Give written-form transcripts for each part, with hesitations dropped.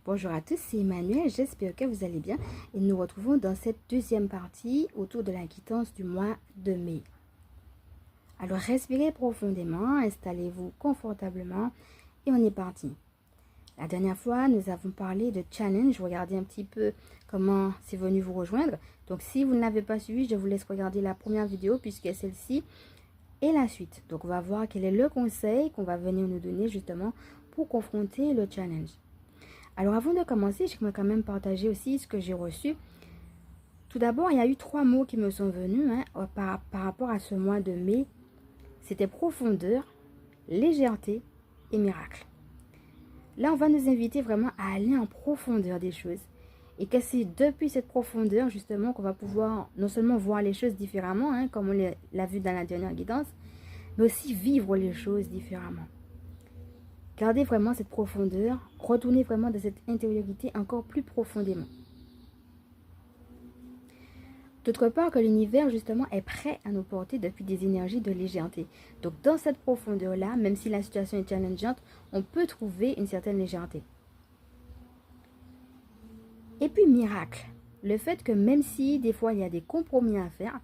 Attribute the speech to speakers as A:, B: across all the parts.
A: Bonjour à tous, c'est Emmanuel, j'espère que vous allez bien et nous nous retrouvons dans cette deuxième partie autour de la quittance du mois de mai. Alors respirez profondément, installez-vous confortablement et on est parti. La dernière fois, nous avons parlé de challenge, regardez un petit peu comment c'est venu vous rejoindre. Donc si vous ne l'avez pas suivi, je vous laisse regarder la première vidéo puisque celle-ci est la suite. Donc on va voir quel est le conseil qu'on va venir nous donner justement pour confronter le challenge. Alors avant de commencer, j'aimerais quand même partager aussi ce que j'ai reçu. Tout d'abord, il y a eu 3 mots qui me sont venus par rapport à ce mois de mai. C'était profondeur, légèreté et miracle. Là, on va nous inviter vraiment à aller en profondeur des choses. Et que c'est depuis cette profondeur justement qu'on va pouvoir non seulement voir les choses différemment, comme on l'a vu dans la dernière guidance, mais aussi vivre les choses différemment. Gardez vraiment cette profondeur, retournez vraiment dans cette intériorité encore plus profondément. D'autre part, que l'univers justement est prêt à nous porter depuis des énergies de légèreté. Donc dans cette profondeur-là, même si la situation est challengeante, on peut trouver une certaine légèreté. Et puis miracle, le fait que même si des fois il y a des compromis à faire,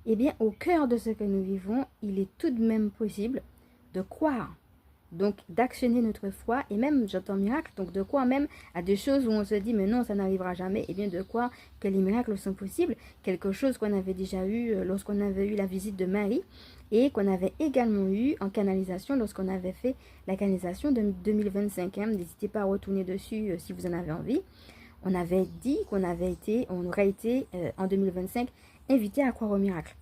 A: eh bien au cœur de ce que nous vivons, il est tout de même possible de croire. Donc, d'actionner notre foi, et même, j'entends miracle, donc de quoi même à des choses où on se dit, mais non, ça n'arrivera jamais, et bien de quoi que les miracles sont possibles, quelque chose qu'on avait déjà eu lorsqu'on avait eu la visite de Marie, et qu'on avait également eu en canalisation lorsqu'on avait fait la canalisation de 2025. N'hésitez pas à retourner dessus si vous en avez envie. On avait dit on aurait été en 2025 invité à croire au miracle.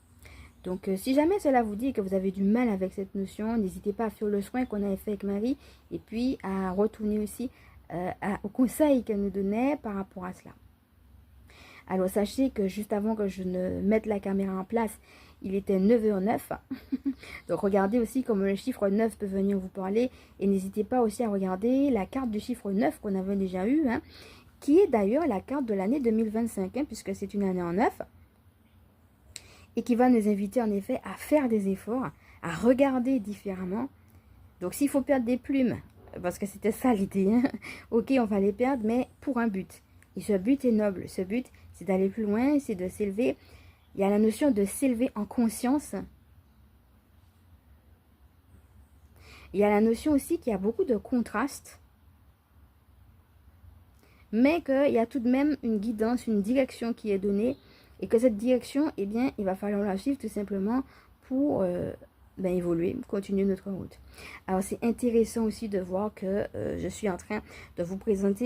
A: Donc, si jamais cela vous dit et que vous avez du mal avec cette notion, n'hésitez pas à faire le soin qu'on avait fait avec Marie et puis à retourner aussi au conseil qu'elle nous donnait par rapport à cela. Alors, sachez que juste avant que je ne mette la caméra en place, il était 9h09. Donc, regardez aussi comment le chiffre 9 peut venir vous parler. Et n'hésitez pas aussi à regarder la carte du chiffre 9 qu'on avait déjà eu, qui est d'ailleurs la carte de l'année 2025, puisque c'est une année en 9. Et qui va nous inviter en effet à faire des efforts, à regarder différemment. Donc s'il faut perdre des plumes, parce que c'était ça l'idée, ok, on va les perdre, mais pour un but. Et ce but est noble, ce but c'est d'aller plus loin, c'est de s'élever. Il y a la notion de s'élever en conscience. Il y a la notion aussi qu'il y a beaucoup de contrastes, mais qu'il y a tout de même une guidance, une direction qui est donnée, et que cette direction, eh bien, il va falloir la suivre tout simplement pour évoluer, continuer notre route. Alors, c'est intéressant aussi de voir que je suis en train de vous présenter